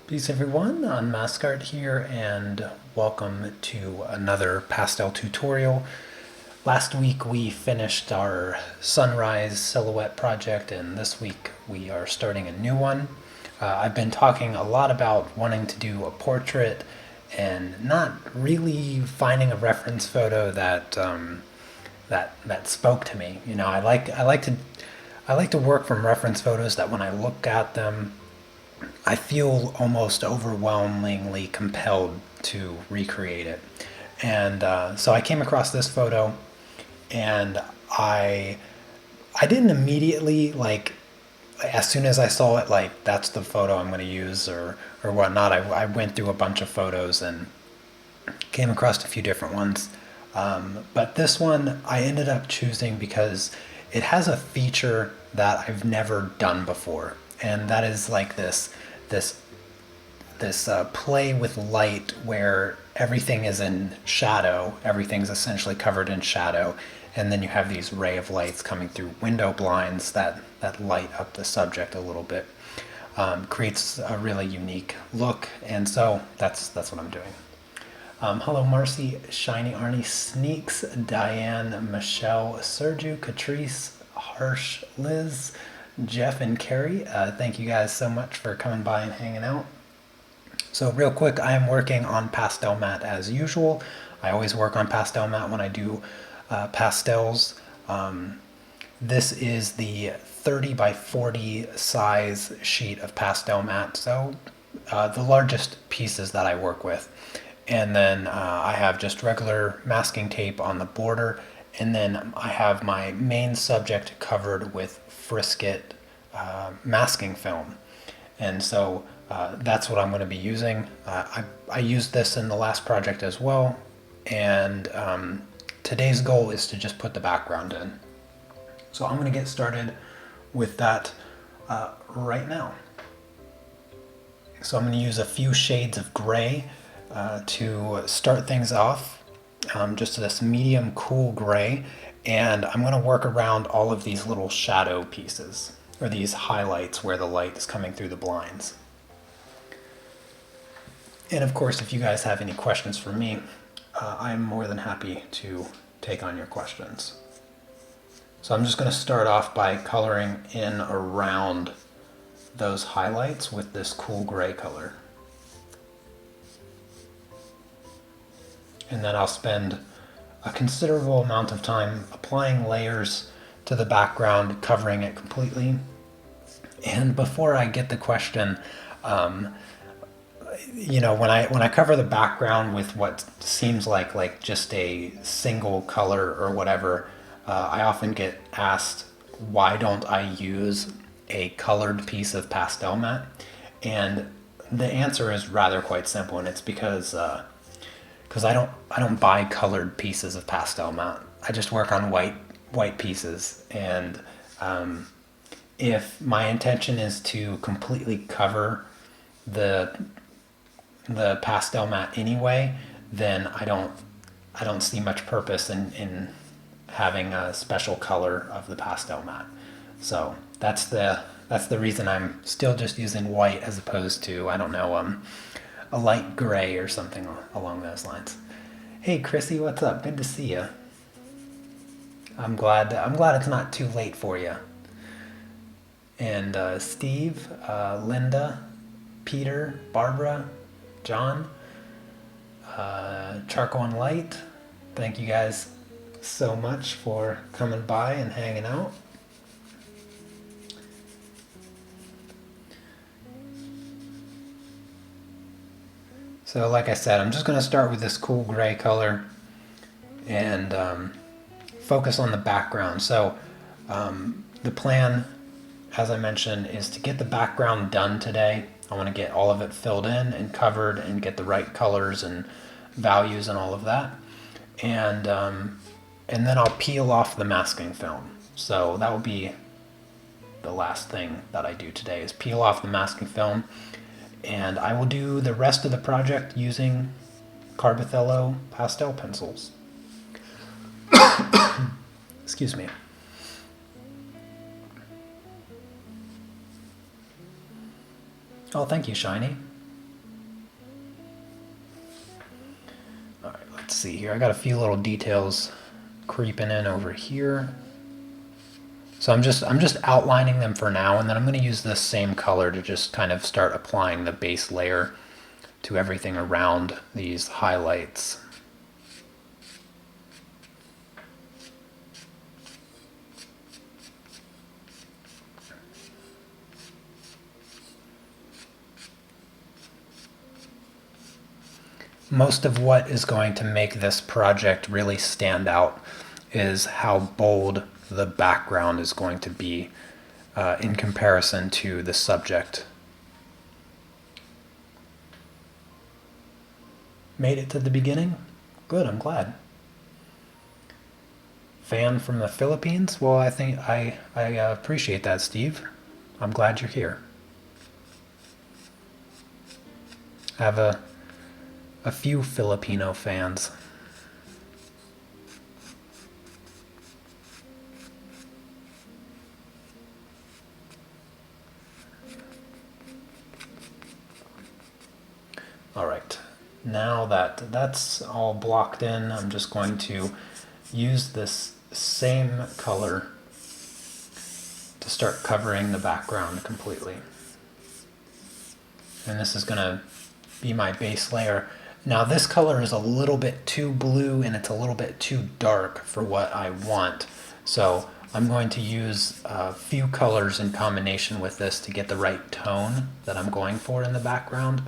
Peace everyone, Unmask here and welcome to another pastel tutorial. Last week we finished our sunrise silhouette project and this week we are starting a new one. I've been talking a lot about wanting to do a portrait and not really finding a reference photo that spoke to me. You know, I like to work from reference photos that when I look at them I feel almost overwhelmingly compelled to recreate it. And so I came across this photo, and I didn't immediately like as soon as I saw it like that's the photo I'm going to use or whatnot. I went through a bunch of photos and came across a few different ones. But this one I ended up choosing because it has a feature that I've never done before, and that is like this play with light where everything is in shadow, everything's essentially covered in shadow, and then you have these ray of lights coming through window blinds that light up the subject a little bit. Creates a really unique look, and so that's what I'm doing. Hello Marcy, Shiny Arnie, Sneaks, Diane, Michelle, Sergio, Catrice, Harsh, Liz, Jeff, and Carrie. Thank you guys so much for coming by and hanging out. So real quick, I am working on pastel matte as usual. I always work on pastel matte when I do pastels. This is the 30 by 40 size sheet of pastel matte, so the largest pieces that I work with. And then I have just regular masking tape on the border, and then I have my main subject covered with Frisket masking film. And so that's what I'm going to be using. I used this in the last project as well, and today's goal is to just put the background in. So I'm going to get started with that right now. So I'm going to use a few shades of gray to start things off, just this medium cool gray, and I'm going to work around all of these little shadow pieces, or these highlights where the light is coming through the blinds. And of course, if you guys have any questions for me, I'm more than happy to take on your questions. So I'm just going to start off by coloring in around those highlights with this cool gray color. And then I'll spend a considerable amount of time applying layers to the background, covering it completely. And before I get the question, you know, when I cover the background with what seems like just a single color or whatever, I often get asked, why don't I use a colored piece of pastel matte? And the answer is rather quite simple, and it's because I don't buy colored pieces of pastel matte. I just work on white pieces, and if my intention is to completely cover the pastel matte anyway, then I don't see much purpose in having a special color of the pastel matte. So that's the reason I'm still just using white as opposed to, I don't know, a light gray or something along those lines. Hey Chrissy, what's up? Good to see you. I'm glad it's not too late for you. And Steve, Linda, Peter, Barbara, John, Charcoal and Light, thank you guys so much for coming by and hanging out. So like I said, I'm just going to start with this cool gray color and focus on the background. So the plan, as I mentioned, is to get the background done today. I want to get all of it filled in and covered and get the right colors and values and all of that. And then I'll peel off the masking film. So that will be the last thing that I do today, is peel off the masking film. And I will do the rest of the project using Carbothello pastel pencils. Excuse me. Oh, thank you, Shiny. Let's see here. I got a few little details creeping in over here. So I'm just outlining them for now, and then I'm going to use this same color to just kind of start applying the base layer to everything around these highlights. Most of what is going to make this project really stand out is how bold the background is going to be in comparison to the subject. Made it to the beginning? Good, I'm glad. Fan from the Philippines? Well, I think I appreciate that, Steve. I'm glad you're here. I have a few Filipino fans. All right, now that that's all blocked in, I'm just going to use this same color to start covering the background completely. And this is going to be my base layer. Now this color is a little bit too blue and it's a little bit too dark for what I want. So I'm going to use a few colors in combination with this to get the right tone that I'm going for in the background.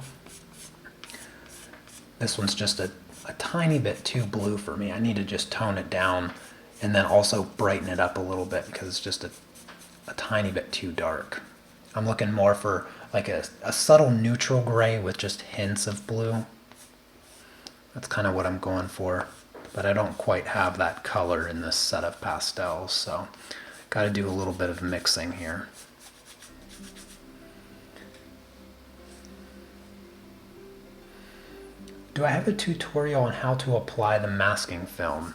This one's just a tiny bit too blue for me. I need to just tone it down and then also brighten it up a little bit because it's just a tiny bit too dark. I'm looking more for like a subtle neutral gray with just hints of blue. That's kind of what I'm going for, but I don't quite have that color in this set of pastels, so got to do a little bit of mixing here. Do I have a tutorial on how to apply the masking film?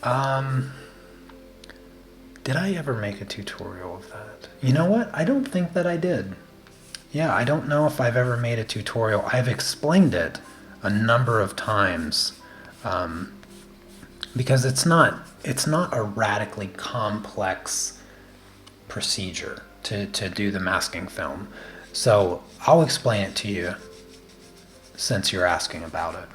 Did I ever make a tutorial of that? You know what? I don't think that I did. Yeah, I don't know if I've ever made a tutorial. I've explained it a number of times because it's not a radically complex procedure to do the masking film. So I'll explain it to you since you're asking about it.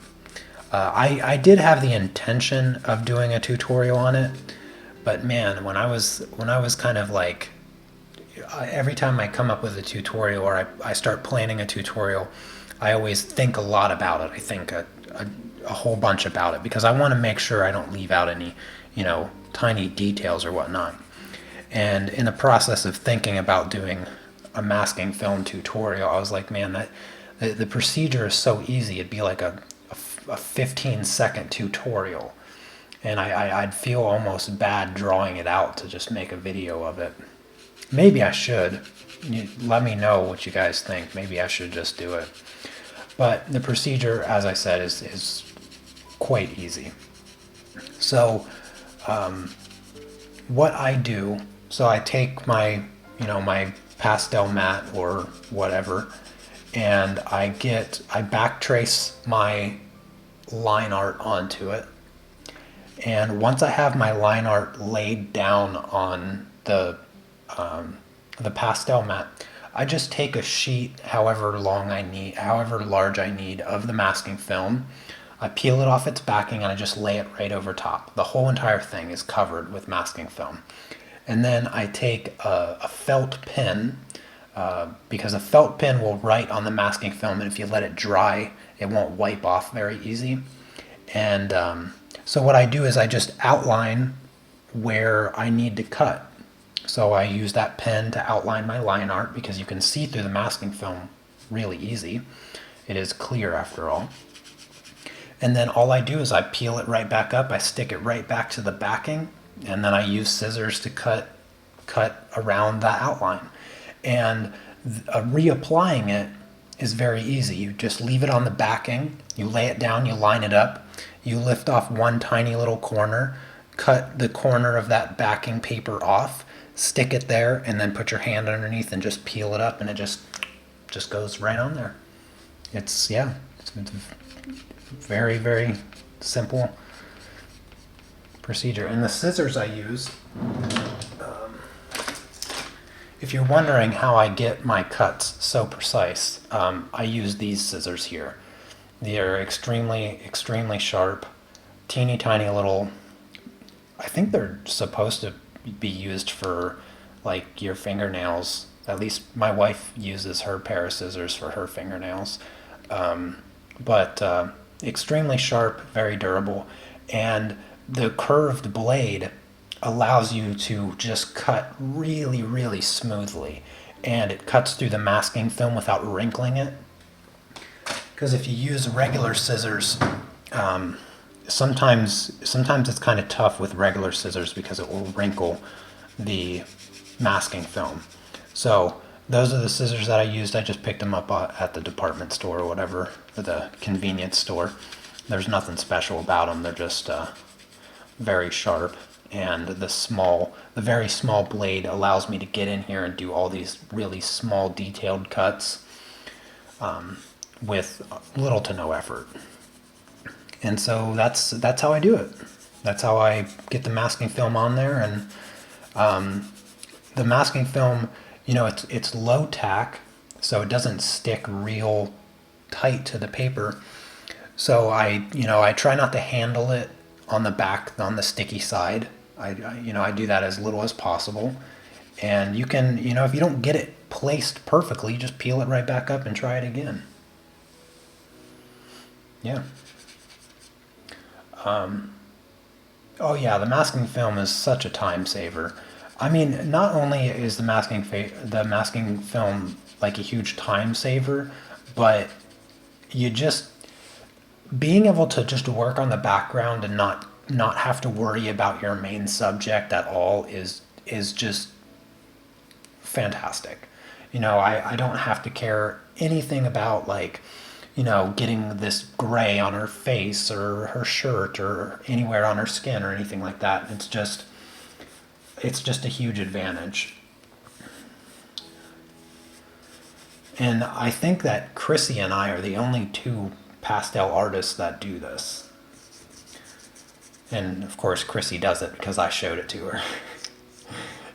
I did have the intention of doing a tutorial on it, but man, when I was kind of like, every time I come up with a tutorial or I start planning a tutorial, I always think a lot about it. I think a whole bunch about it because I want to make sure I don't leave out any, tiny details or whatnot. And in the process of thinking about doing a masking film tutorial, I was like, man, that the procedure is so easy. It'd be like a 15-second tutorial. And I'd feel almost bad drawing it out to just make a video of it. Maybe I should. Let me know what you guys think. Maybe I should just do it. But the procedure, as I said, is quite easy. So what I do, so I take my, my pastel mat or whatever, and I backtrace my line art onto it. And once I have my line art laid down on the pastel mat, I just take a sheet, however large I need of the masking film. I peel it off its backing and I just lay it right over top. The whole entire thing is covered with masking film. And then I take a felt pen, because a felt pen will write on the masking film, and if you let it dry, it won't wipe off very easy. And so what I do is I just outline where I need to cut. So I use that pen to outline my line art because you can see through the masking film really easy. It is clear after all. And then all I do is I peel it right back up, I stick it right back to the backing, and then I use scissors to cut around that outline. And reapplying it is very easy. You just leave it on the backing, you lay it down, you line it up, you lift off one tiny little corner, cut the corner of that backing paper off, stick it there, and then put your hand underneath and just peel it up, and it just goes right on there. It's very, very simple procedure. And the scissors I use, if you're wondering how I get my cuts so precise, I use these scissors here. They are extremely sharp, teeny tiny little, I think they're supposed to be used for like your fingernails. At least my wife uses her pair of scissors for her fingernails. But extremely sharp, very durable, and the curved blade allows you to just cut really smoothly, and it cuts through the masking film without wrinkling it. Because if you use regular scissors, sometimes it's kind of tough with regular scissors because it will wrinkle the masking film. So those are the scissors that I used. I just picked them up at the department store or whatever, or the convenience store. There's nothing special about them. They're just very sharp, and the very small blade allows me to get in here and do all these really small detailed cuts with little to no effort. And so that's how I do it. That's how I get the masking film on there. And the masking film, it's low tack, so it doesn't stick real tight to the paper. So I try not to handle it on the back, on the sticky side. I do that as little as possible. And you can, if you don't get it placed perfectly, just peel it right back up and try it again. Yeah. Oh yeah, the masking film is such a time saver. I mean, not only is the masking film like a huge time saver, but you just being able to just work on the background and not have to worry about your main subject at all is just fantastic. I don't have to care anything about like, getting this gray on her face or her shirt or anywhere on her skin or anything like that. It's just a huge advantage. And I think that Chrissy and I are the only two pastel artists that do this. And of course Chrissy does it because I showed it to her.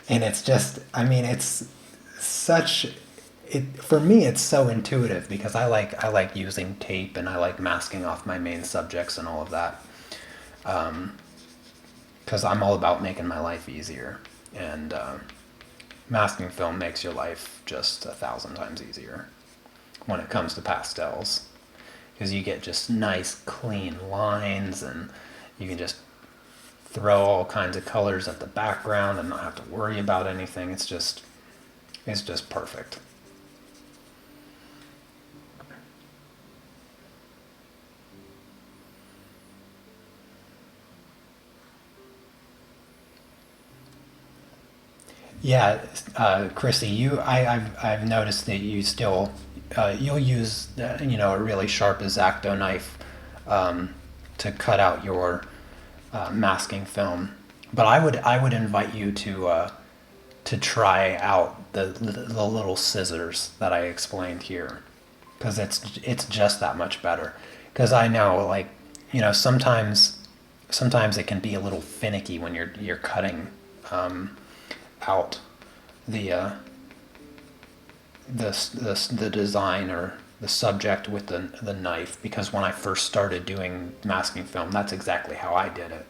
And it's just, it's such, for me it's so intuitive because I like using tape and I like masking off my main subjects and all of that. Because I'm all about making my life easier, and masking film makes your life just 1,000 times easier when it comes to pastels, because you get just nice clean lines and you can just throw all kinds of colors at the background and not have to worry about anything. It's just perfect. Yeah, Chrissy, I've noticed that you still you'll use a really sharp X-Acto knife to cut out your masking film, but I would invite you to try out the little scissors that I explained here, because it's just that much better. Because I know, like, sometimes it can be a little finicky when you're cutting out the design or the subject with the knife, because when I first started doing masking film, that's exactly how I did it.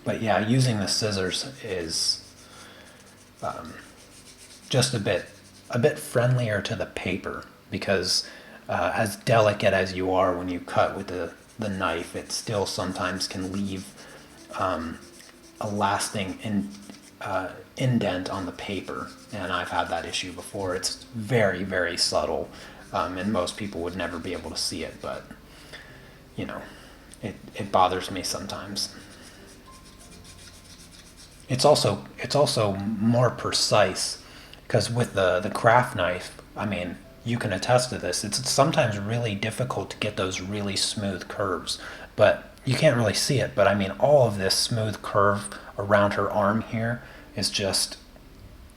But yeah, using the scissors is just a bit friendlier to the paper, because as delicate as you are when you cut with the knife, it still sometimes can leave a lasting indent on the paper, and I've had that issue before. It's very subtle, and most people would never be able to see it, but it bothers me sometimes. It's also more precise, because with the craft knife, you can attest to this. It's sometimes really difficult to get those really smooth curves, but you can't really see it. But all of this smooth curve around her arm here is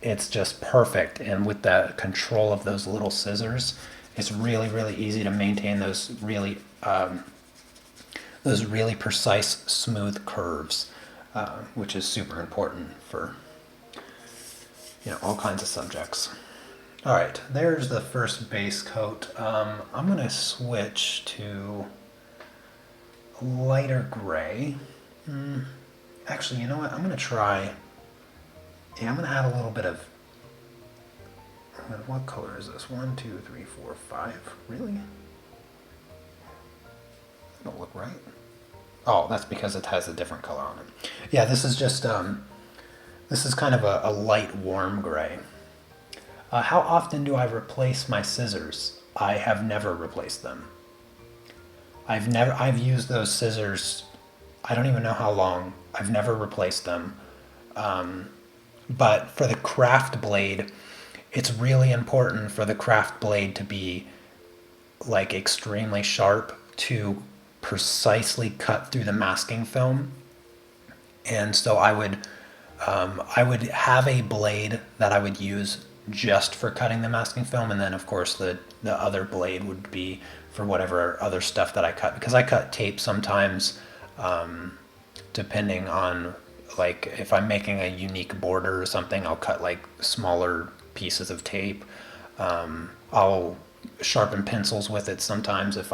it's just perfect. And with the control of those little scissors, it's really easy to maintain those really those really precise, smooth curves, which is super important for all kinds of subjects. All right, there's the first base coat. I'm gonna switch to lighter gray. Actually, you know what? I'm gonna try. Yeah, I'm gonna add a little bit of. What color is this? 1, 2, 3, 4, 5. Really? That don't look right. Oh, that's because it has a different color on it. Yeah, this is just this is kind of a light warm gray. How often do I replace my scissors? I have never replaced them. I've used those scissors, I don't even know how long. I've never replaced them. But for the craft blade, it's really important for the craft blade to be like extremely sharp to precisely cut through the masking film. And so I would have a blade that I would use just for cutting the masking film, and then of course the other blade would be for whatever other stuff that I cut, because I cut tape sometimes, depending on, like if I'm making a unique border or something, I'll cut like smaller pieces of tape. I'll sharpen pencils with it sometimes if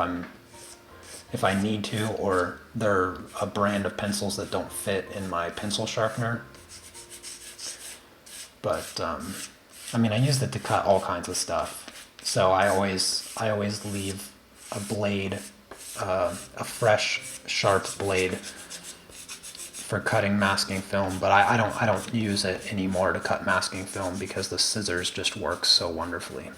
I need to, or they're a brand of pencils that don't fit in my pencil sharpener. But I mean, I used it to cut all kinds of stuff. So I always leave a blade, a fresh, sharp blade for cutting masking film. But I don't use it anymore to cut masking film because the scissors just work so wonderfully.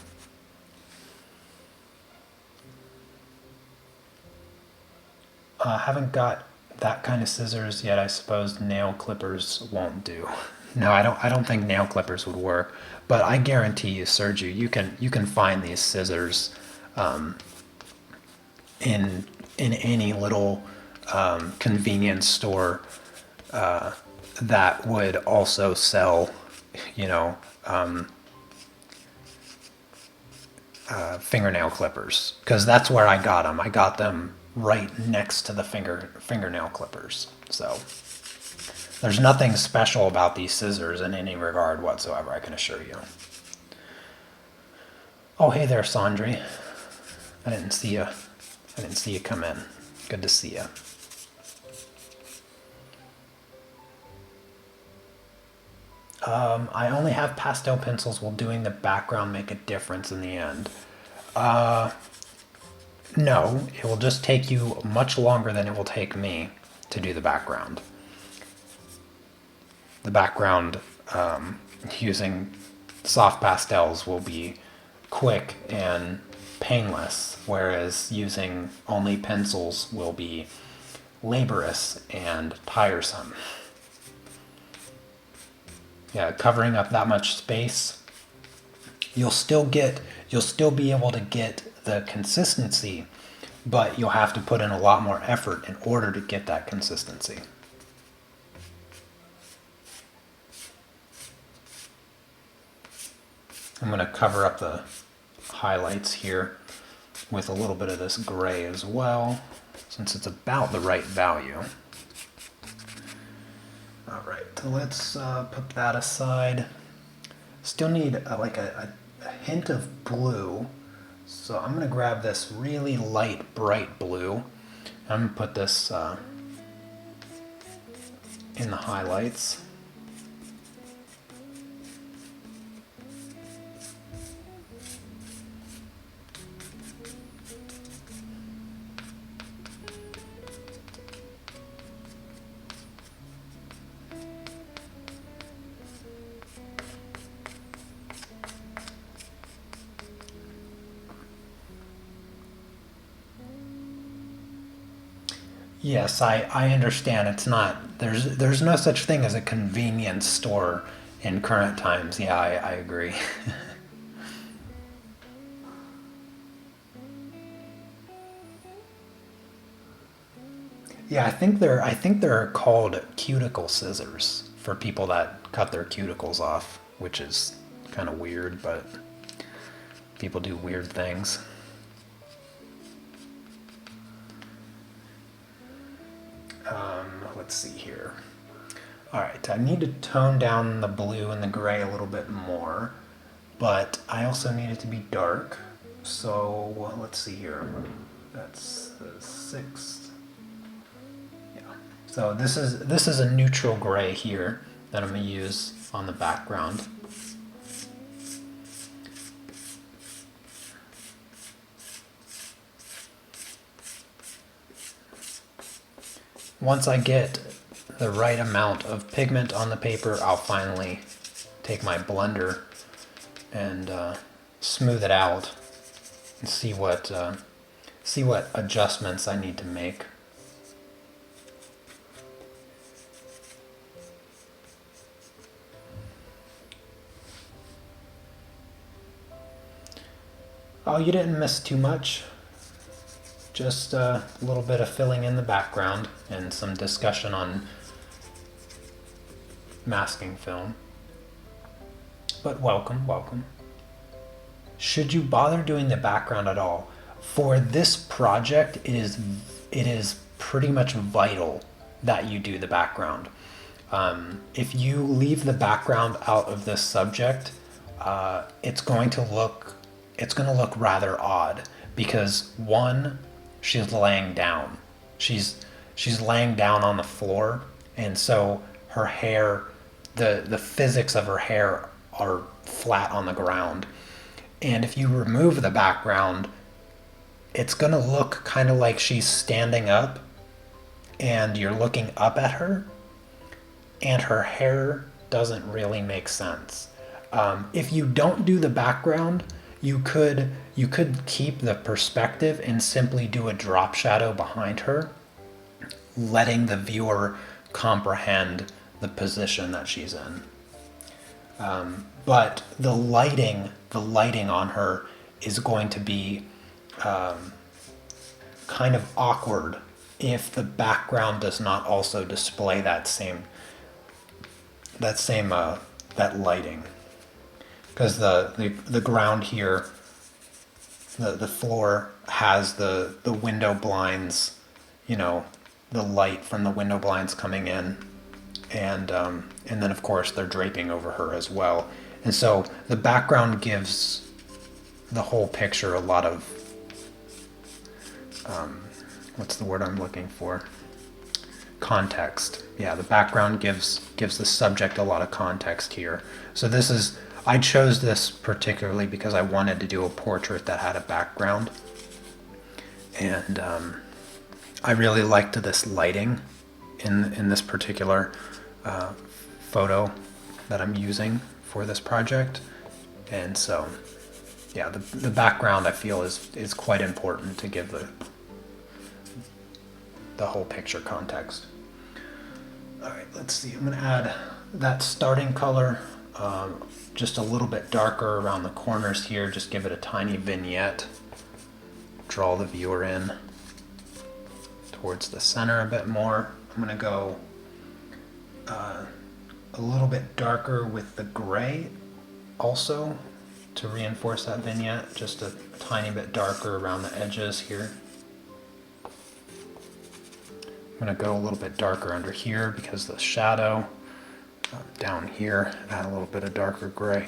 Haven't got that kind of scissors yet. I suppose nail clippers won't do. No, I don't think nail clippers would work. But I guarantee you, Sergio, you can find these scissors in any little convenience store that would also sell, fingernail clippers, because that's where I got them. I got them right next to the fingernail clippers. So there's nothing special about these scissors in any regard whatsoever, I can assure you. Oh, hey there, Sandri. I didn't see you. I didn't see you come in. Good to see you. I only have pastel pencils. Will doing the background make a difference in the end? No, it will just take you much longer than it will take me to do the background. The background using soft pastels will be quick and painless, whereas using only pencils will be laborious and tiresome. Yeah, covering up that much space, you'll still be able to get the consistency, but you'll have to put in a lot more effort in order to get that consistency. I'm going to cover up the highlights here with a little bit of this gray as well, since it's about the right value. All right, let's put that aside. Still need like a hint of blue. So I'm going to grab this really light, bright blue. I'm going to put this in the highlights. Yes, I understand. It's not, there's no such thing as a convenience store in current times. Yeah, I agree. Yeah, I think they're called cuticle scissors for people that cut their cuticles off, which is kind of weird, but people do weird things. Let's see here. All right, I need to tone down the blue and the gray a little bit more, but I also need it to be dark. So let's see here. That's the 6th. Yeah. So this is a neutral gray here that I'm gonna use on the background. Once I get the right amount of pigment on the paper, I'll finally take my blender and smooth it out and see what adjustments I need to make. Oh, you didn't miss too much. Just a little bit of filling in the background and some discussion on masking film. But welcome, welcome. Should you bother doing the background at all? For this project, it is pretty much vital that you do the background. If you leave the background out of this subject, it's going to look rather odd because one, she's laying down. She's laying down on the floor, and so her hair, the physics of her hair are flat on the ground. And if you remove the background, it's gonna look kind of like she's standing up and you're looking up at her, and her hair doesn't really make sense. If you don't do the background, you could keep the perspective and simply do a drop shadow behind her, letting the viewer comprehend the position that she's in. But the lighting on her is going to be kind of awkward if the background does not also display that lighting. Because the ground here, the floor has the window blinds, the light from the window blinds coming in, and then of course they're draping over her as well. And so the background gives the whole picture a lot of, what's the word I'm looking for? Context. Yeah, the background gives the subject a lot of context here. So I chose this particularly because I wanted to do a portrait that had a background. And I really liked this lighting in this particular photo that I'm using for this project. And so, yeah, the background I feel is quite important to give the whole picture context. All right, let's see. I'm going to add that starting color just a little bit darker around the corners here. Just give it a tiny vignette. Draw the viewer in towards the center a bit more. I'm going to go a little bit darker with the gray also to reinforce that vignette. Just a tiny bit darker around the edges here. I'm going to go a little bit darker under here because the shadow. Down here, add a little bit of darker gray.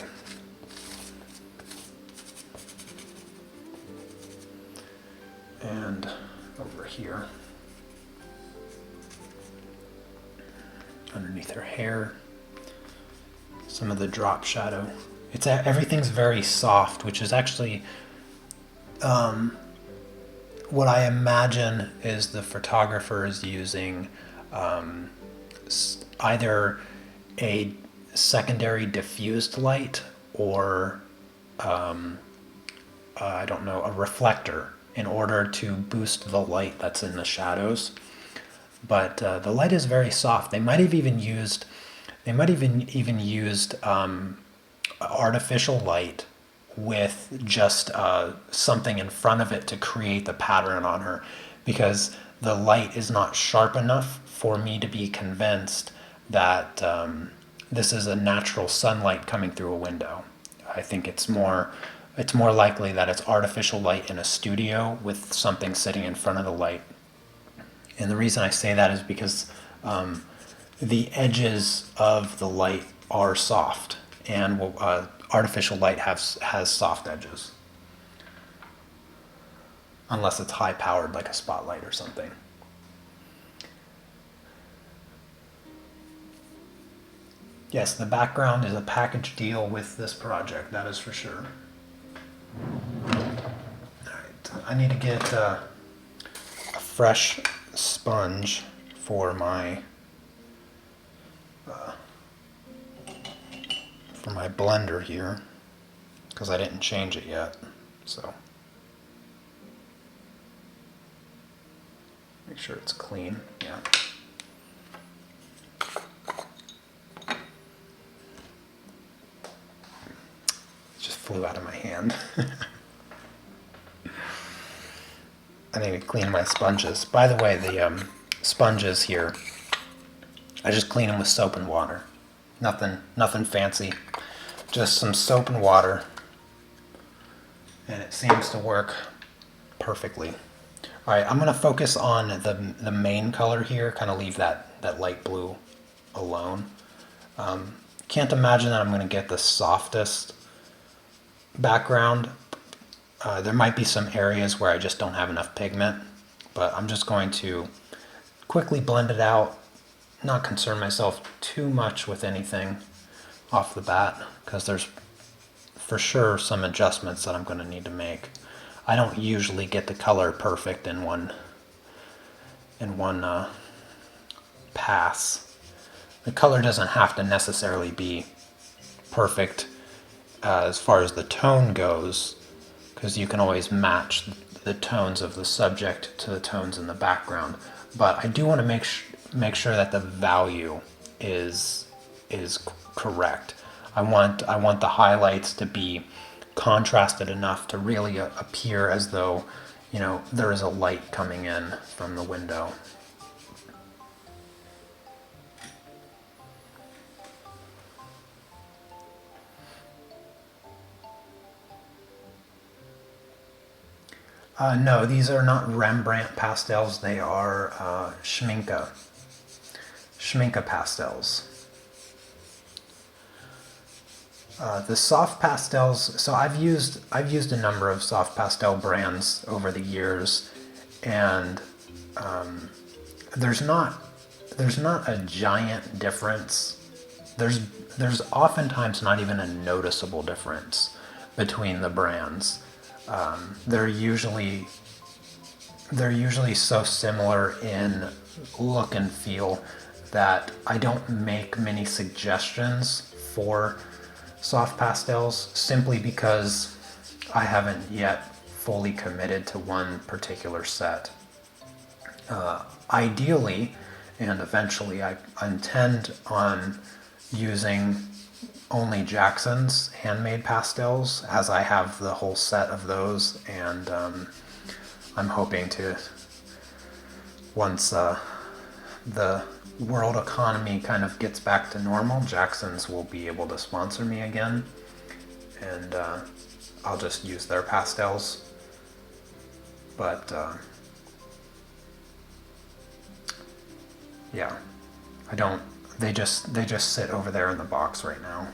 And over here, underneath her hair, some of the drop shadow. Everything's very soft, which is actually what I imagine is the photographer is using either a secondary diffused light or I don't know, a reflector in order to boost the light that's in the shadows. But the light is very soft. They might have even used artificial light with just something in front of it to create the pattern on her, because the light is not sharp enough for me to be convinced that this is a natural sunlight coming through a window. I think it's more likely that it's artificial light in a studio with something sitting in front of the light. And the reason I say that is because the edges of the light are soft, and artificial light has soft edges. Unless it's high powered like a spotlight or something. Yes, the background is a package deal with this project, that is for sure. Alright, I need to get a fresh sponge for my blender here, because I didn't change it yet, so make sure it's clean. Yeah. Flew out of my hand. I need to clean my sponges. By the way, the sponges here, I just clean them with soap and water. Nothing fancy. Just some soap and water, and it seems to work perfectly. All right, I'm gonna focus on the main color here. Kind of leave that light blue alone. Can't imagine that I'm gonna get the softest background. There might be some areas where I just don't have enough pigment, but I'm just going to quickly blend it out, not concern myself too much with anything off the bat, because there's for sure some adjustments that I'm going to need to make. I don't usually get the color perfect in one pass. The color doesn't have to necessarily be perfect as far as the tone goes, because you can always match the tones of the subject to the tones in the background. But I do want to make sure that the value is correct. I want the highlights to be contrasted enough to really appear as though, you know, there is a light coming in from the window. No, these are not Rembrandt pastels. They are Schminke pastels. The soft pastels. So I've used a number of soft pastel brands over the years, and there's not a giant difference. There's oftentimes not even a noticeable difference between the brands. They're usually so similar in look and feel that I don't make many suggestions for soft pastels, simply because I haven't yet fully committed to one particular set. Ideally, and eventually, I intend on using only Jackson's handmade pastels, as I have the whole set of those, and I'm hoping to, once the world economy kind of gets back to normal, Jackson's will be able to sponsor me again, and I'll just use their pastels. But yeah, I don't. They just sit over there in the box right now.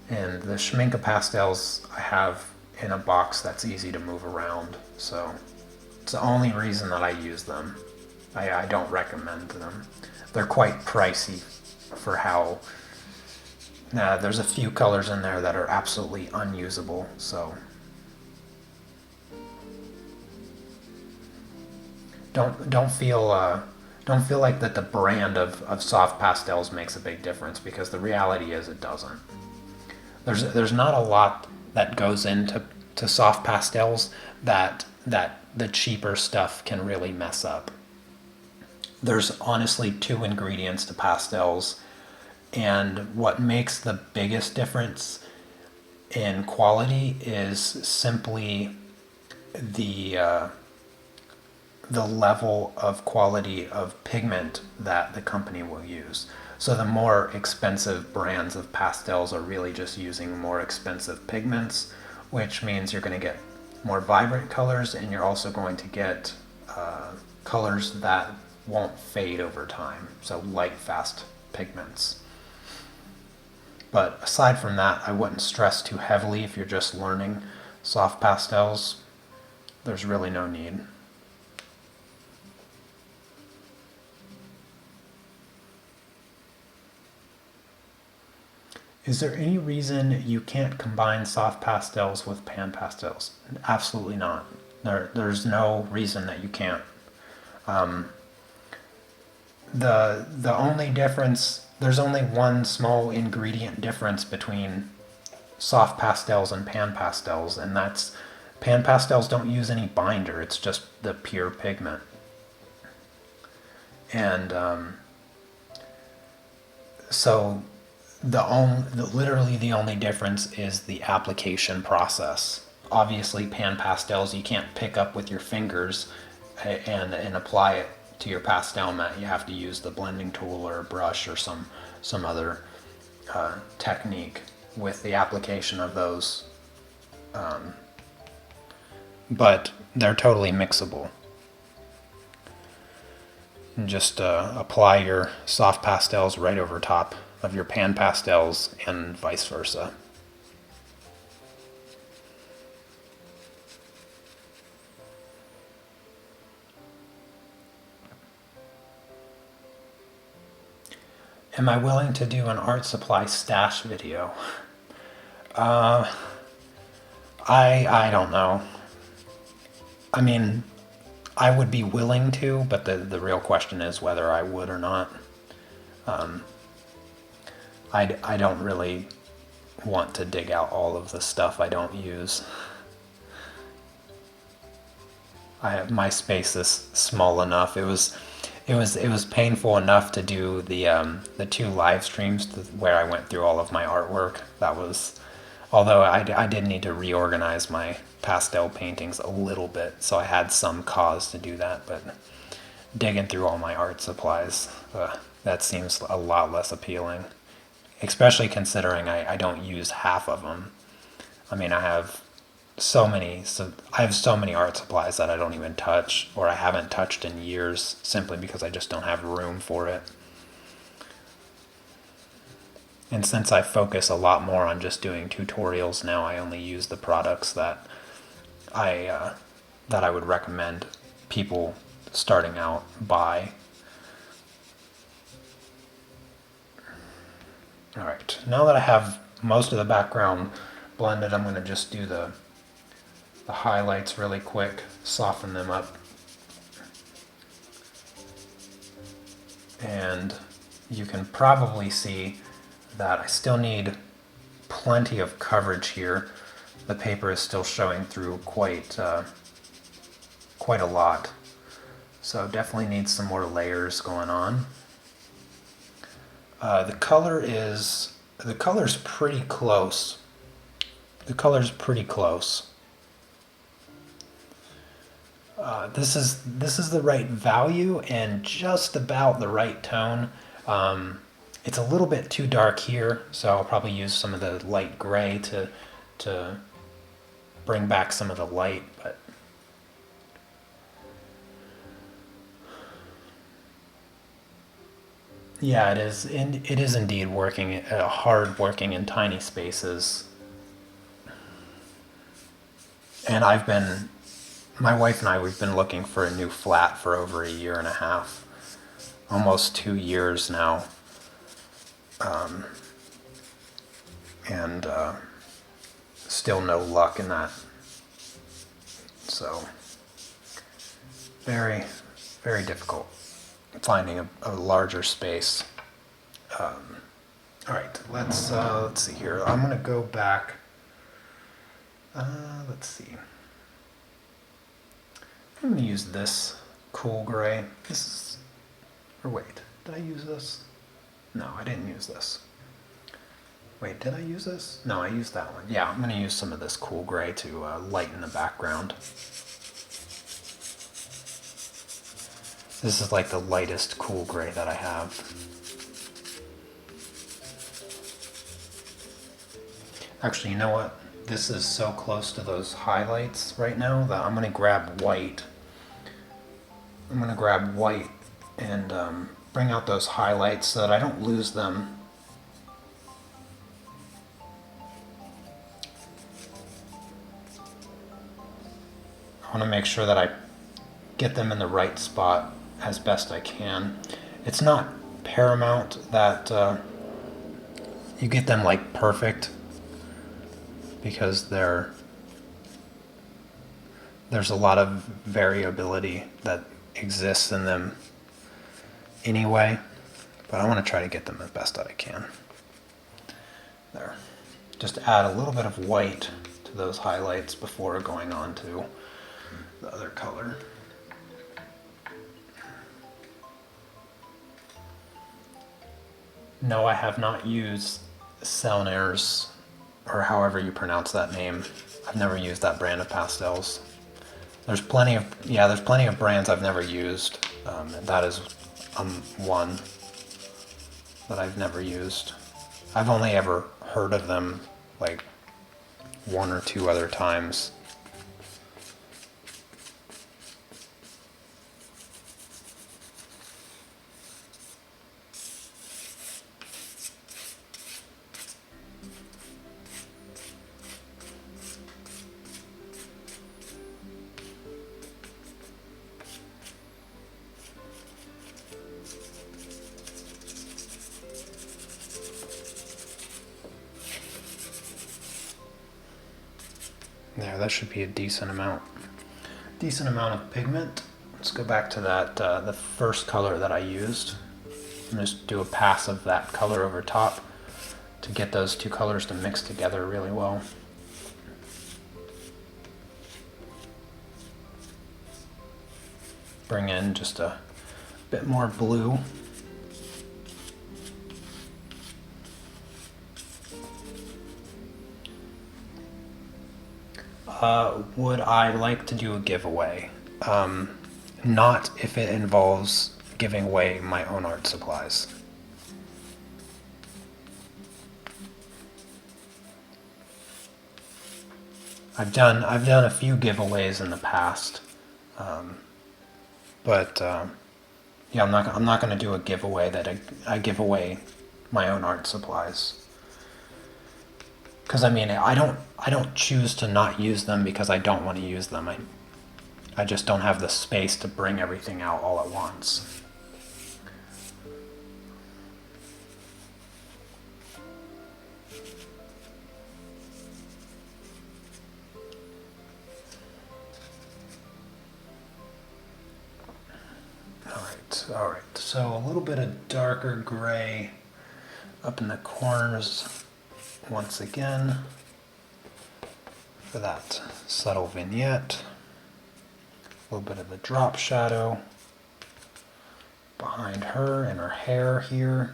And the Schminke pastels I have in a box that's easy to move around, so it's the only reason that I use them. I don't recommend them. They're quite pricey for how... there's a few colors in there that are absolutely unusable, so... Don't feel like that the brand of soft pastels makes a big difference, because the reality is it doesn't. There's not a lot that goes into soft pastels that the cheaper stuff can really mess up. There's honestly two ingredients to pastels, and what makes the biggest difference in quality is simply the level of quality of pigment that the company will use. So the more expensive brands of pastels are really just using more expensive pigments, which means you're going to get more vibrant colors, and you're also going to get colors that won't fade over time, so light, fast pigments. But aside from that, I wouldn't stress too heavily if you're just learning soft pastels. There's really no need. Is there any reason you can't combine soft pastels with pan pastels? Absolutely not. There's no reason that you can't. The only difference, there's only one small ingredient difference between soft pastels and pan pastels, and that's pan pastels don't use any binder. It's just the pure pigment. And so literally the only difference is the application process. Obviously, pan pastels you can't pick up with your fingers and apply it to your pastel mat. You have to use the blending tool or a brush or some other technique with the application of those. But they're totally mixable. And just apply your soft pastels right over top of your pan pastels and vice versa. Am I willing to do an art supply stash video? I don't know. I mean, I would be willing to, but the real question is whether I would or not. I don't really want to dig out all of the stuff I don't use. My space is small enough. It was painful enough to do the 2 live streams where I went through all of my artwork. That was, although I did need to reorganize my pastel paintings a little bit, so I had some cause to do that, but digging through all my art supplies, that seems a lot less appealing, especially considering I don't use half of them. I mean, I have so many art supplies that I don't even touch, or I haven't touched in years, simply because I just don't have room for it. And since I focus a lot more on just doing tutorials now, I only use the products that I would recommend people starting out buy. Alright, now that I have most of the background blended, I'm going to just do the highlights really quick, soften them up. And you can probably see that I still need plenty of coverage here. The paper is still showing through quite a lot. So definitely needs some more layers going on. The color's pretty close. The color's pretty close. This is the right value and just about the right tone. It's a little bit too dark here, so I'll probably use some of the light gray to bring back some of the light, but yeah, it is indeed hard working in tiny spaces. And my wife and we've been looking for a new flat for over 1.5 years, almost 2 years now. And still no luck in that. So, very, very difficult finding a larger space. All right, let's see here. I'm gonna go back. Let's see. I'm gonna use this cool gray. Wait, did I use this? No, I didn't use this. Wait, did I use this? No, I used that one. Yeah, I'm gonna use some of this cool gray to lighten the background. This is like the lightest cool gray that I have. Actually, you know what? This is so close to those highlights right now that I'm going to grab white I'm going to grab white and bring out those highlights so that I don't lose them. I want to make sure that I get them in the right spot as best I can. It's not paramount that you get them like perfect, because there's a lot of variability that exists in them anyway, but I want to try to get them as best that I can. There. Just add a little bit of white to those highlights before going on to the other color. No, I have not used Selner's, or however you pronounce that name. I've never used that brand of pastels. There's plenty of brands I've never used, and that is one that I've never used. I've only ever heard of them like one or two other times. There, that should be a decent amount of pigment. Let's go back to that, the first color that I used. And just do a pass of that color over top to get those two colors to mix together really well. Bring in just a bit more blue. Would I like to do a giveaway? Not if it involves giving away my own art supplies. I've done a few giveaways in the past, but yeah, I'm not going to do a giveaway that I give away my own art supplies. Because I mean, I don't choose to not use them because I don't want to use them. I just don't have the space to bring everything out all at once. All right. So a little bit of darker gray up in the corners once again for that subtle vignette. A little bit of the drop shadow behind her and her hair here.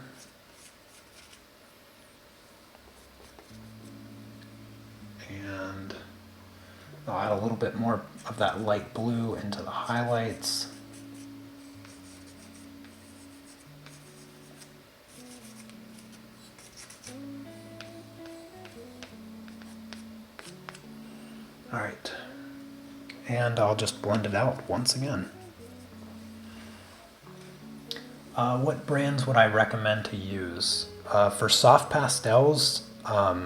And I'll add a little bit more of that light blue into the highlights. All right, and I'll just blend it out once again. What brands would I recommend to use? For soft pastels, I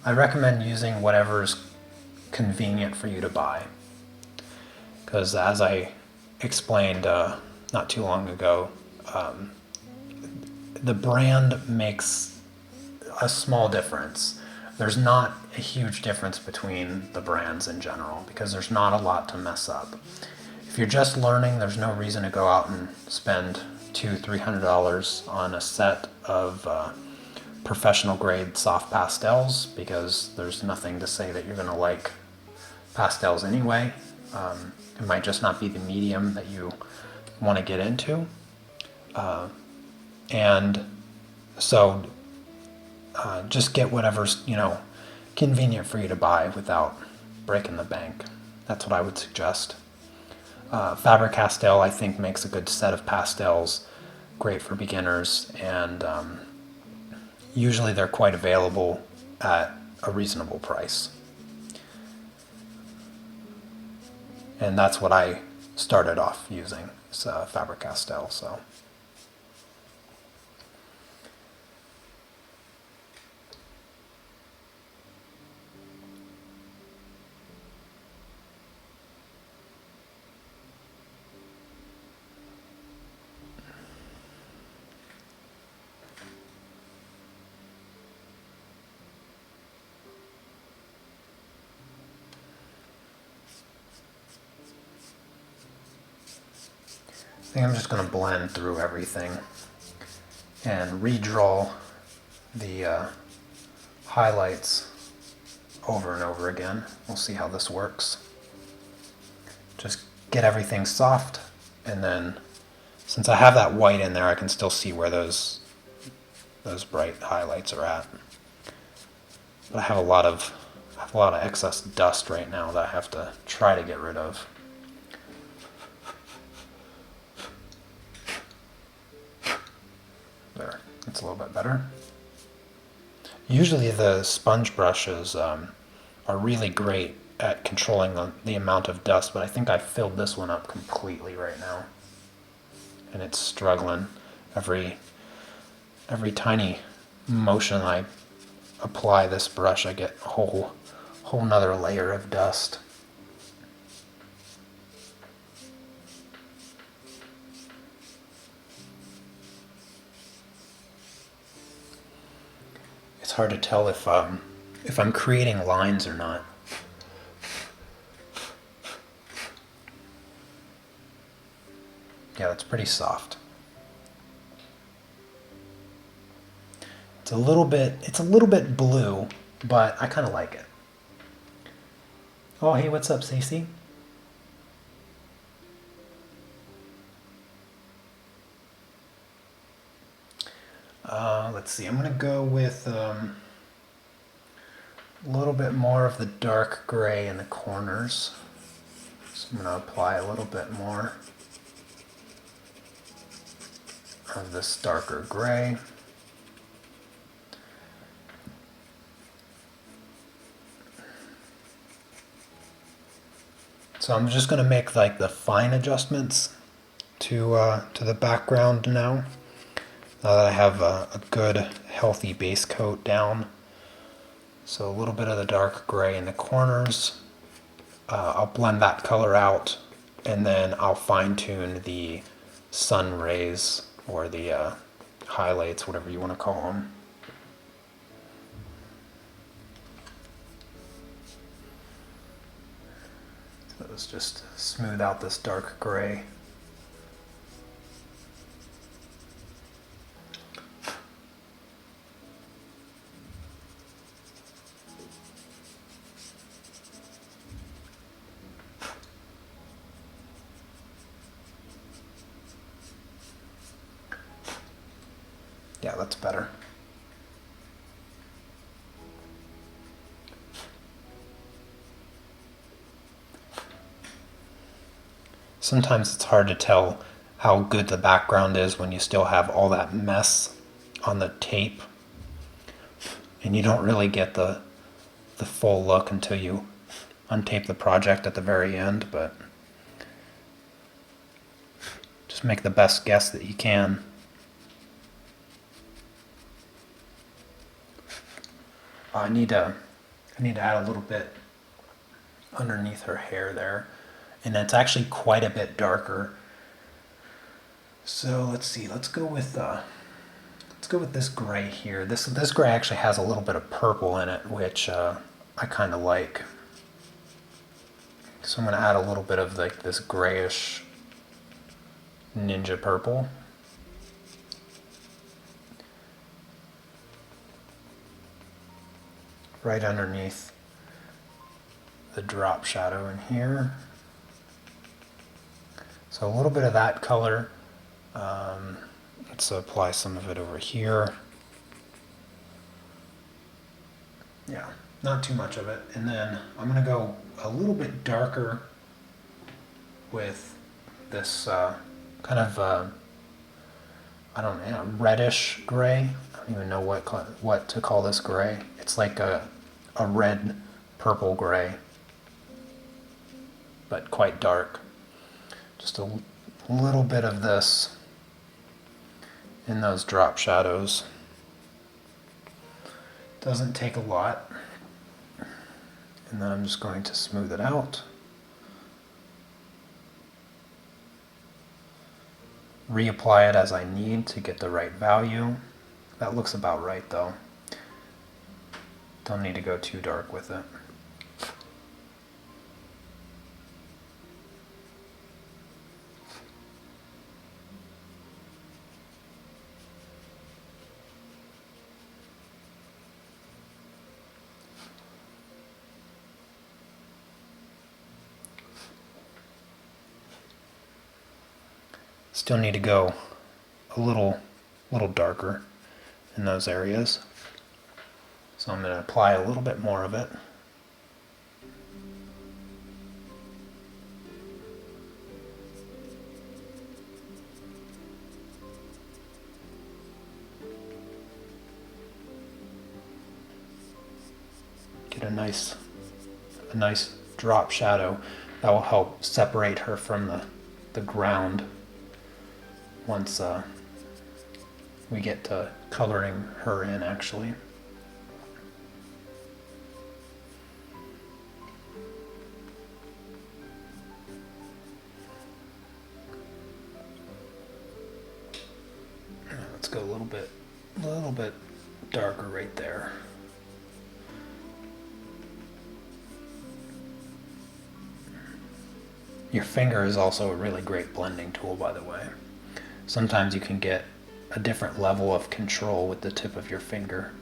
recommend using whatever's convenient for you to buy. Because as I explained not too long ago, the brand makes a small difference. There's not a huge difference between the brands in general because there's not a lot to mess up. If you're just learning, there's no reason to go out and spend $200-300 on a set of professional grade soft pastels because there's nothing to say that you're going to like pastels anyway. It might just not be the medium that you want to get into. And so just get whatever's, convenient for you to buy without breaking the bank. That's what I would suggest. Faber-Castell, I think, makes a good set of pastels, great for beginners, and usually they're quite available at a reasonable price. And that's what I started off using Faber-Castell. So I think I'm just going to blend through everything and redraw the highlights over and over again. We'll see how this works. Just get everything soft, and then since I have that white in there, I can still see where those bright highlights are at. But I have a lot of excess dust right now that I have to try to get rid of. There, it's a little bit better. Usually the sponge brushes are really great at controlling the amount of dust, but I think I filled this one up completely right now. And it's struggling. Every tiny motion I apply this brush, I get a whole nother layer of dust. It's hard to tell if I'm creating lines or not. Yeah, that's pretty soft. It's a little bit blue, but I kind of like it. Oh, hey, what's up, Cece? Let's see, I'm going to go with a little bit more of the dark gray in the corners. So I'm going to apply a little bit more of this darker gray. So I'm just going to make like the fine adjustments to the background now. Now that I have a good healthy base coat down. So a little bit of the dark gray in the corners. I'll blend that color out, and then I'll fine tune the sun rays or the highlights, whatever you want to call them. So let's just smooth out this dark gray. Yeah, that's better. Sometimes it's hard to tell how good the background is when you still have all that mess on the tape, and you don't really get the full look until you untape the project at the very end, but just make the best guess that you can. I need to add a little bit underneath her hair there, and it's actually quite a bit darker. So let's see. Let's go with this gray here. This gray actually has a little bit of purple in it, which I kind of like. So I'm going to add a little bit of like this grayish ninja purple. Right underneath the drop shadow in here. So a little bit of that color. Let's apply some of it over here. Yeah, not too much of it. And then I'm going to go a little bit darker with this kind of, I don't know, reddish gray. I don't even know what to call this gray. It's like a red purple gray, but quite dark. Just a little bit of this in those drop shadows. Doesn't take a lot. And then I'm just going to smooth it out. Reapply it as I need to get the right value. That looks about right though. Don't need to go too dark with it. Still need to go a little darker in those areas. So I'm going to apply a little bit more of it. Get a nice drop shadow that will help separate her from the ground once we get to coloring her in actually. Let's go a little bit darker right there. Your finger is also a really great blending tool, by the way. Sometimes you can get a different level of control with the tip of your finger.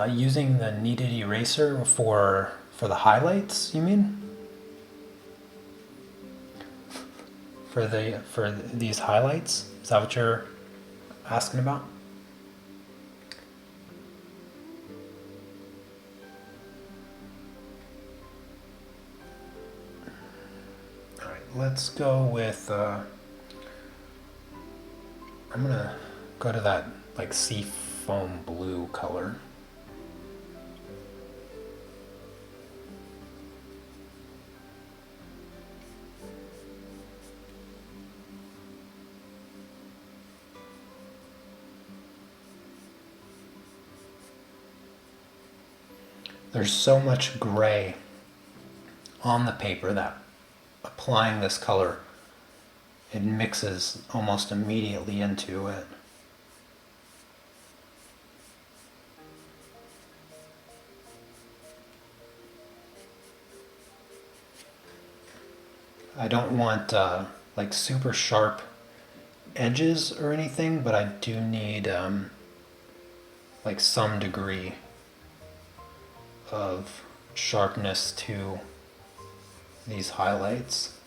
Using the kneaded eraser for the highlights, you mean? For these highlights? Is that what you're asking about? All right, let's go with. I'm gonna go to that like sea foam blue color. There's so much gray on the paper that applying this color, it mixes almost immediately into it. I don't want like super sharp edges or anything, but I do need like some degree of sharpness to these highlights.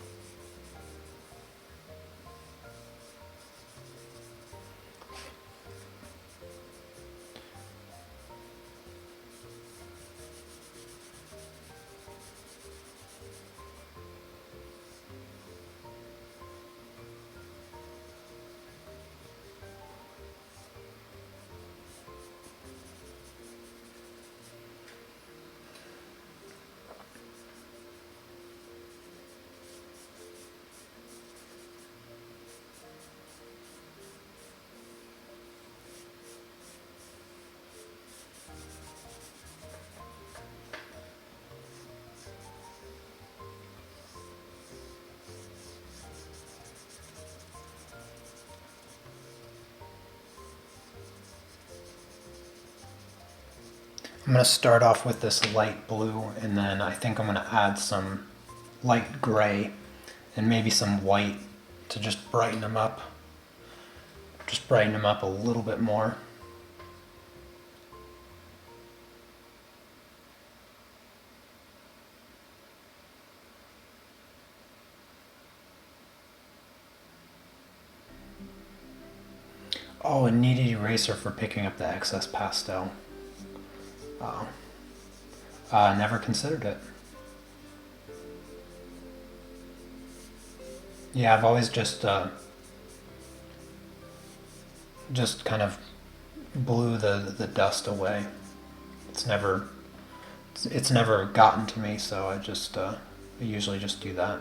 I'm going to start off with this light blue, and then I think I'm going to add some light gray and maybe some white to just brighten them up. Just brighten them up a little bit more. Oh, a kneaded eraser for picking up the excess pastel. Oh. Never considered it. Yeah, I've always just just kind of blew the dust away. It's never gotten to me, so I usually just do that.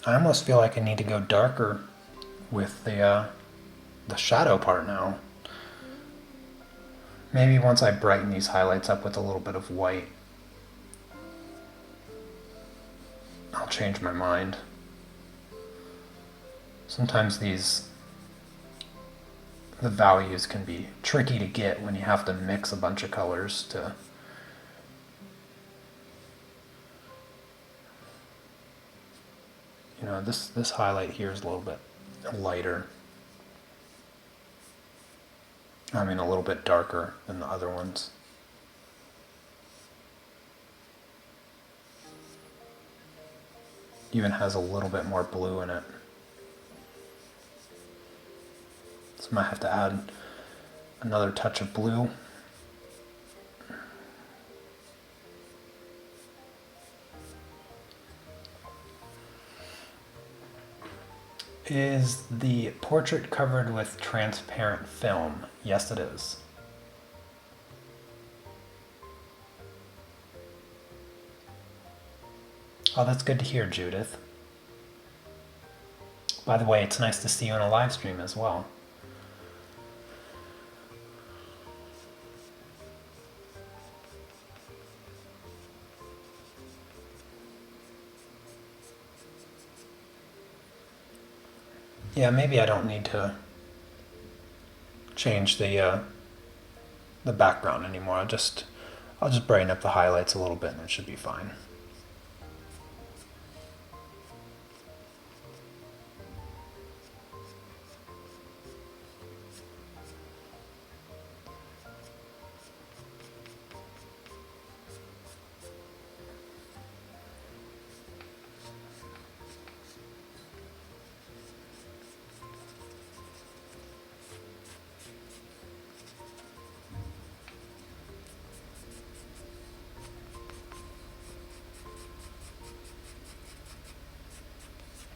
I almost feel like I need to go darker with the shadow part now. Maybe once I brighten these highlights up with a little bit of white, I'll change my mind. Sometimes the values can be tricky to get when you have to mix a bunch of colors to this highlight here is a little bit lighter. I mean, a little bit darker than the other ones. Even has a little bit more blue in it. So I might have to add another touch of blue. Is the portrait covered with transparent film? Yes, it is. Oh, that's good to hear, Judith. By the way, it's nice to see you in a live stream as well. Yeah, maybe I don't need to change the background anymore. I'll just brighten up the highlights a little bit and it should be fine.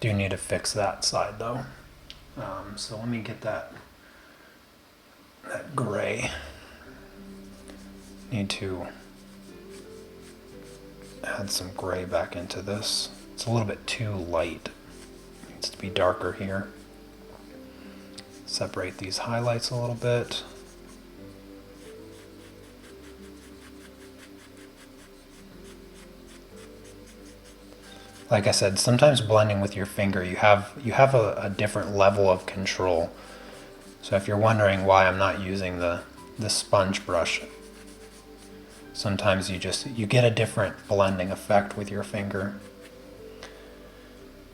Do need to fix that side though. So let me get that gray. Need to add some gray back into this. It's a little bit too light. It needs to be darker here. Separate these highlights a little bit. Like I said, sometimes blending with your finger, you have a different level of control. So if you're wondering why I'm not using the sponge brush, sometimes you get a different blending effect with your finger.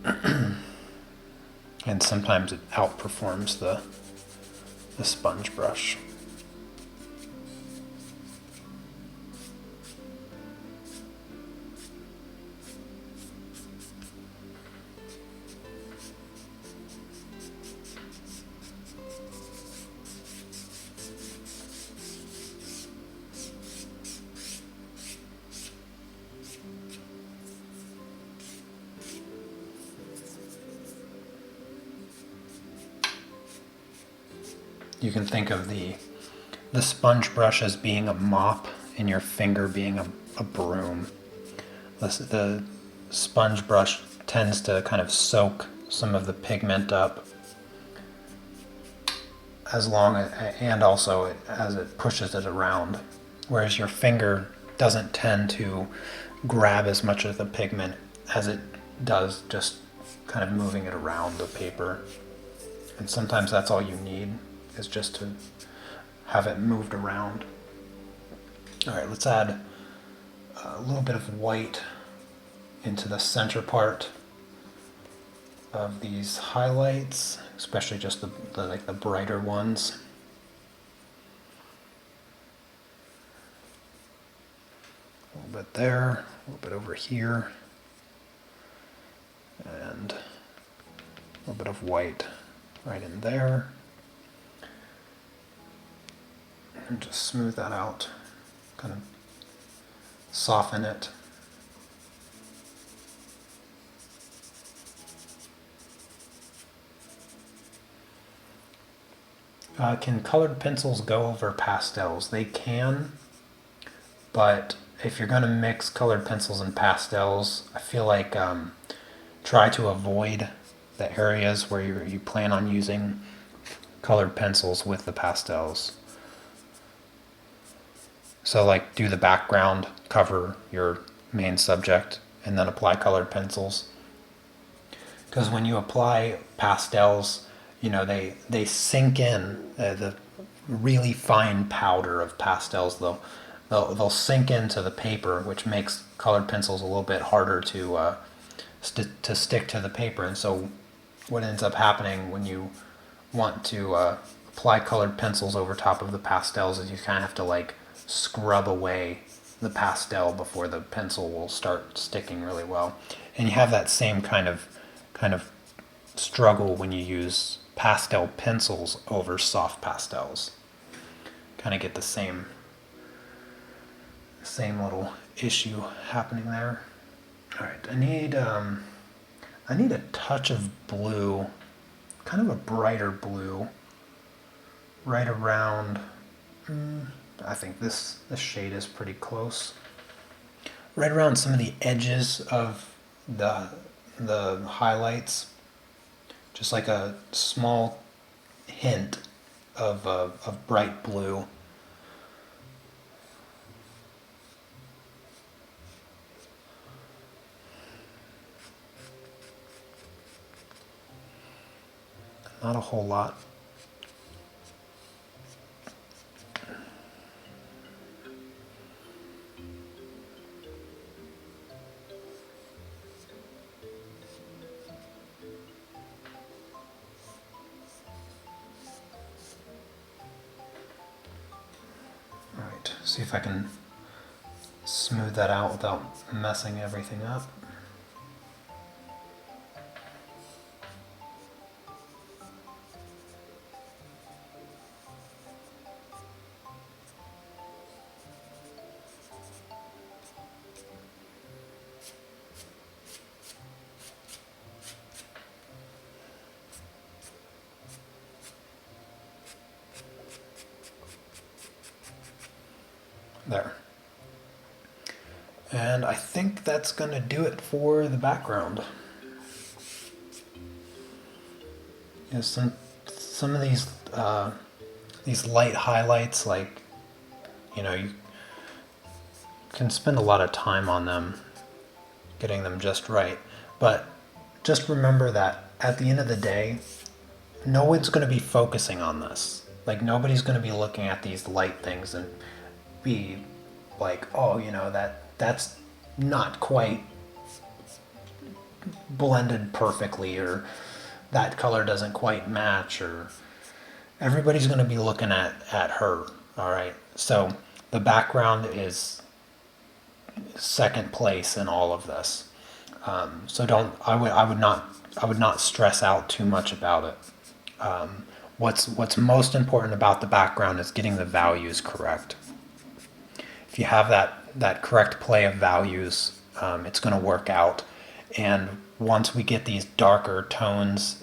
And sometimes it outperforms the sponge brush. You can think of the sponge brush as being a mop and your finger being a broom. The sponge brush tends to kind of soak some of the pigment up and also as it pushes it around, whereas your finger doesn't tend to grab as much of the pigment as it does just kind of moving it around the paper. And sometimes that's all you need, is just to have it moved around. All right, let's add a little bit of white into the center part of these highlights, especially just the brighter ones. A little bit there, a little bit over here, and a little bit of white right in there. And just smooth that out, kind of soften it. Can colored pencils go over pastels? They can, but if you're going to mix colored pencils and pastels, I feel like try to avoid the areas where you plan on using colored pencils with the pastels. So like do the background, cover your main subject, and then apply colored pencils. Because when you apply pastels, you know, they sink in, the really fine powder of pastels, they'll sink into the paper, which makes colored pencils a little bit harder to stick to the paper. And so what ends up happening when you want to apply colored pencils over top of the pastels is you kind of have to like scrub away the pastel before the pencil will start sticking really well. And you have that same kind of struggle when you use pastel pencils over soft pastels. Kind of get the same little issue happening there. All right, I need a touch of blue, kind of a brighter blue, right around. I think this shade is pretty close. Right around some of the edges of the highlights, just like a small hint of bright blue. Not a whole lot. See if I can smooth that out without messing everything up. There. And I think that's going to do it for the background. You know, some of these light highlights, like, you know, you can spend a lot of time on them, getting them just right. But just remember that at the end of the day, no one's going to be focusing on this. Like, nobody's going to be looking at these light things and be like, oh, you know, that's not quite blended perfectly, or that color doesn't quite match, or everybody's going to be looking at her. All right, so the background is second place in all of this. So I would not stress out too much about it. What's most important about the background is getting the values correct. If you have that correct play of values, it's going to work out. And once we get these darker tones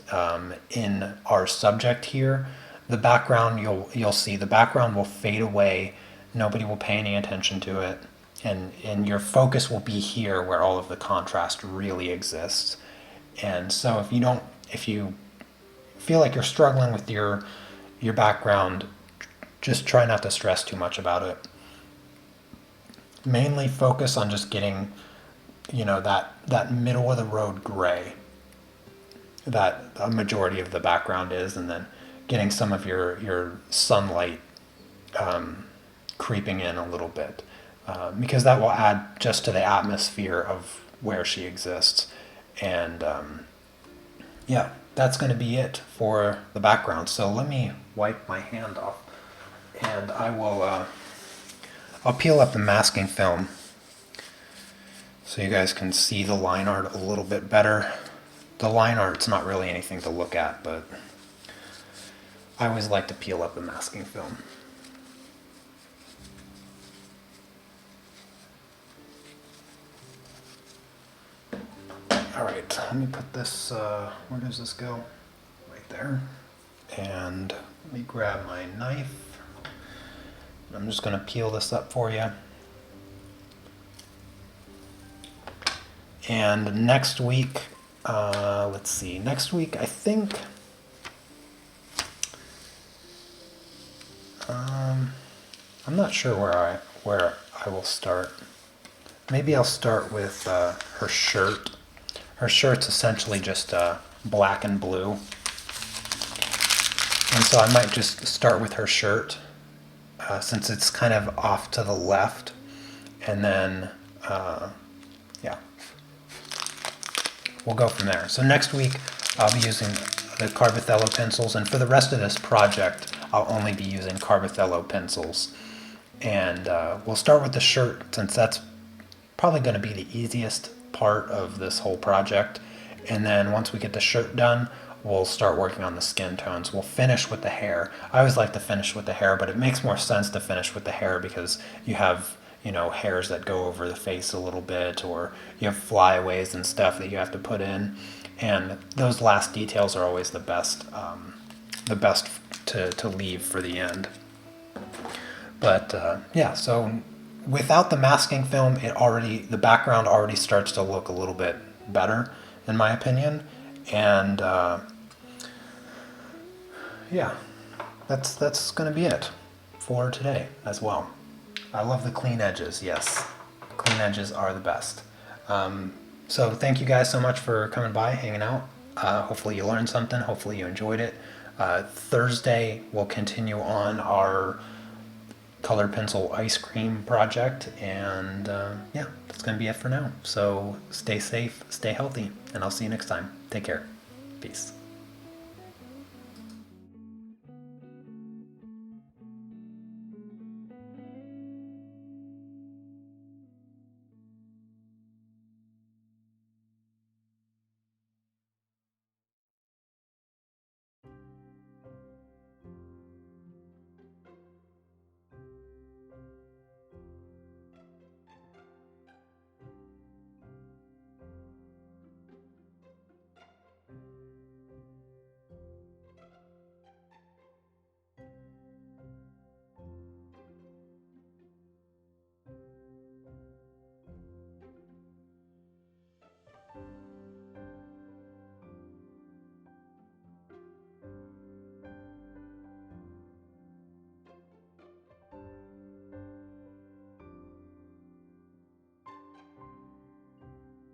in our subject here, the background, you'll see the background will fade away. Nobody will pay any attention to it, and your focus will be here where all of the contrast really exists. And so if you feel like you're struggling with your background, just try not to stress too much about it. Mainly focus on just getting you know, that middle of the road gray that a majority of the background is, and then getting some of your sunlight creeping in a little bit, because that will add just to the atmosphere of where she exists. And yeah, that's going to be it for the background. So let me wipe my hand off, and I'll peel up the masking film so you guys can see the line art a little bit better. The line art's not really anything to look at, but I always like to peel up the masking film. All right, let me put this, where does this go? Right there. And let me grab my knife. I'm just gonna peel this up for you. And next week, let's see, next week I think, I'm not sure where I will start. Maybe I'll start with her shirt. Her shirt's essentially just black and blue. And so I might just start with her shirt, since it's kind of off to the left. And then, yeah, we'll go from there. So next week, I'll be using the Carbothello pencils. And for the rest of this project, I'll only be using Carbothello pencils. And we'll start with the shirt, since that's probably going to be the easiest part of this whole project. And then once we get the shirt done, we'll start working on the skin tones. We'll finish with the hair. I always like to finish with the hair, but it makes more sense to finish with the hair because you have, you know, hairs that go over the face a little bit, or you have flyaways and stuff that you have to put in. And those last details are always the best to leave for the end. But yeah, so without the masking film, the background already starts to look a little bit better, in my opinion. And yeah, that's going to be it for today as well. I love the clean edges. Yes, clean edges are the best. So thank you guys so much for coming by, hanging out. Hopefully you learned something. Hopefully you enjoyed it. Thursday we'll continue on our colored pencil ice cream project, and yeah, that's going to be it for now. So stay safe, stay healthy, and I'll see you next time. Take care. Peace.